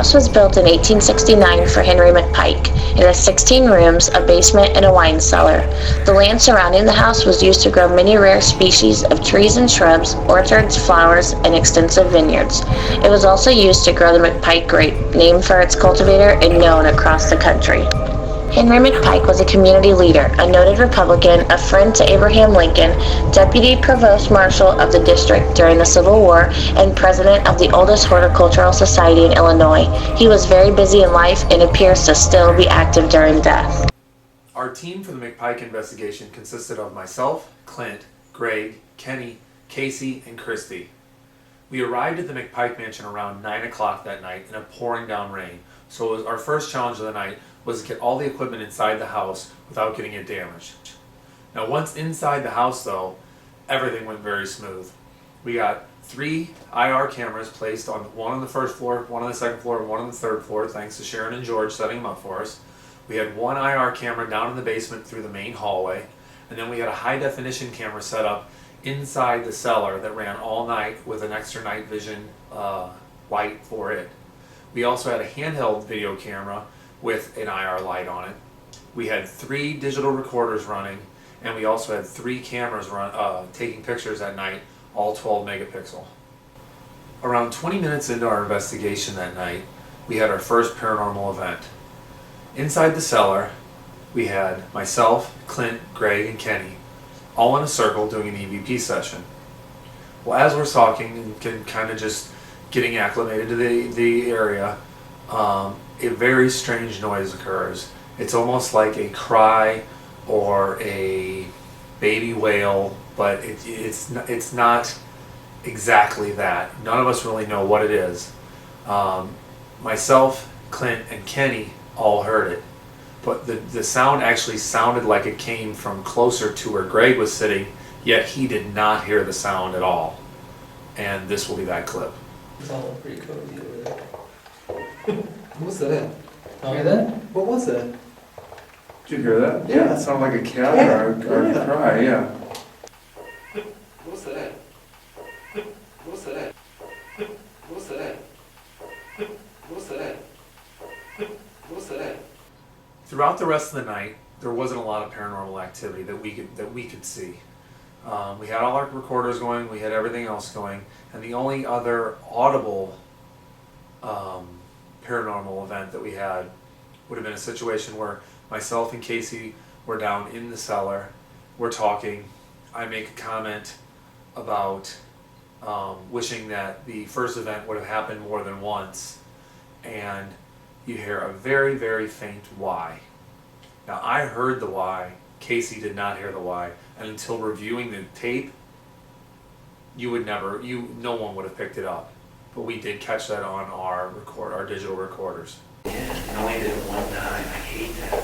house was built in 1869 for Henry McPike. It has 16 rooms, a basement, and a wine cellar. The land surrounding the house was used to grow many rare species of trees and shrubs, orchards, flowers, and extensive vineyards. It was also used to grow the McPike grape, named for its cultivator and known across the country. Henry McPike was a community leader, a noted Republican, a friend to Abraham Lincoln, Deputy Provost Marshal of the district during the Civil War, and president of the oldest horticultural society in Illinois. He was very busy in life and appears to still be active during death. Our team for the McPike investigation consisted of myself, Clint, Greg, Kenny, Casey, and Christy. We arrived at the McPike Mansion around 9 o'clock that night in a pouring down rain, so our first challenge of the night was to get all the equipment inside the house without getting it damaged. Now once inside the house though, everything went very smooth. We got 3 IR cameras placed on one on the first floor, one on the second floor, and one on the third floor, thanks to Sharon and George setting them up for us. We had 1 IR camera down in the basement through the main hallway, and then we had a high definition camera set up inside the cellar that ran all night with an extra night vision light for it. We also had a handheld video camera with an IR light on it. We had 3 digital recorders running, and we also had 3 cameras taking pictures at night, all 12 megapixel. Around 20 minutes into our investigation that night, we had our first paranormal event. Inside the cellar, we had myself, Clint, Greg, and Kenny all in a circle doing an EVP session. Well, as we're talking and kind of just getting acclimated to the area, a very strange noise occurs. It's almost like a cry or a baby wail, but it's not exactly that. None of us really know what it is. Myself, Clint, and Kenny all heard it, but the sound actually sounded like it came from closer to where Greg was sitting, yet he did not hear the sound at all. And this will be that clip. It's all pretty cozy over there. What was that? You hear that? What was that? Did you hear that? Yeah. It sounded like a cat or a cry, yeah. What was that? What was that? What was that? What was that? What was that? Throughout the rest of the night, there wasn't a lot of paranormal activity that we could see. We had all our recorders going, we had everything else going, and the only other audible paranormal event that we had would have been a situation where myself and Casey were down in the cellar, we're talking, I make a comment about wishing that the first event would have happened more than once, and you hear a very, very faint why. Now I heard the why, Casey did not hear the why, and until reviewing the tape, no one would have picked it up. But we did catch that on our digital recorders. Yeah, I only did it one time. I hate that.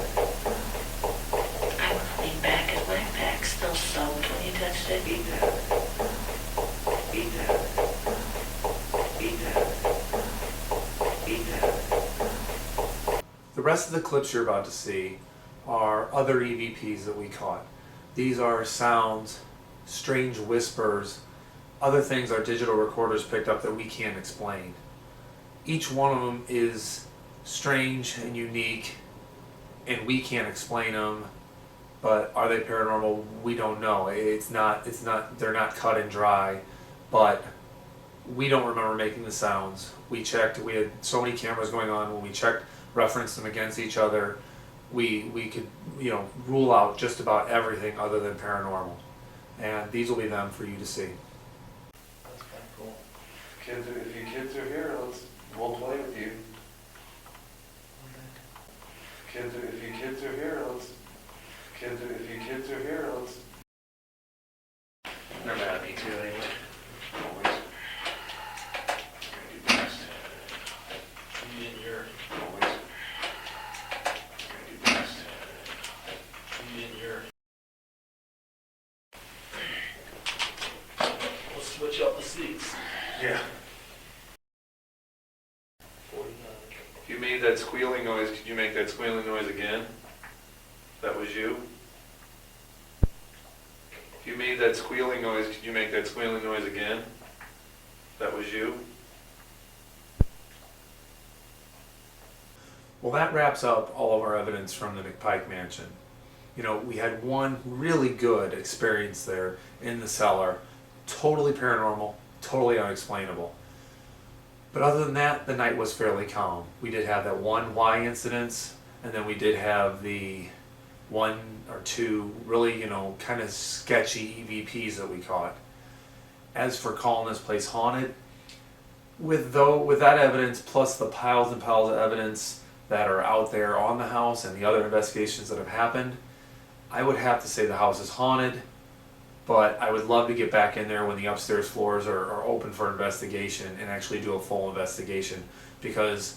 I want to lean back. Is my back still soaked when you touched it? Beat that. Beat that. Beat that. Beat that. The rest of the clips you're about to see are other EVPs that we caught. These are sounds, strange whispers, other things our digital recorders picked up that we can't explain. Each one of them is strange and unique, and we can't explain them, but are they paranormal? We don't know. They're not cut and dry, but we don't remember making the sounds. We checked, we had so many cameras going on, when we checked, referenced them against each other, we could, rule out just about everything other than paranormal. And these will be them for you to see. That's kind of cool. If you kids are here, we'll play with you. If you kids are here, let's. They're mad at me too anyway. Always. Gotta do best. You and your, Always. Gotta do best. you and your. We'll switch up the seats. Yeah. 49. If you made that squealing noise, could you make that squealing noise again? That was you? If you made that squealing noise, could you make that squealing noise again? That was you? Well, that wraps up all of our evidence from the McPike Mansion. You know, we had one really good experience there in the cellar, totally paranormal, totally unexplainable. But other than that, the night was fairly calm. We did have that one Y incident, and then we did have the one or two really, kind of sketchy EVPs that we caught. As for calling this place haunted, with that evidence plus the piles and piles of evidence that are out there on the house and the other investigations that have happened, I would have to say the house is haunted, but I would love to get back in there when the upstairs floors are open for investigation and actually do a full investigation, because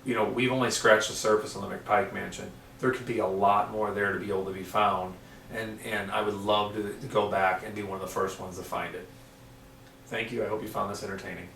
we've only scratched the surface on the McPike Mansion. There could be a lot more there to be able to be found, and I would love to go back and be one of the first ones to find it. Thank you. I hope you found this entertaining.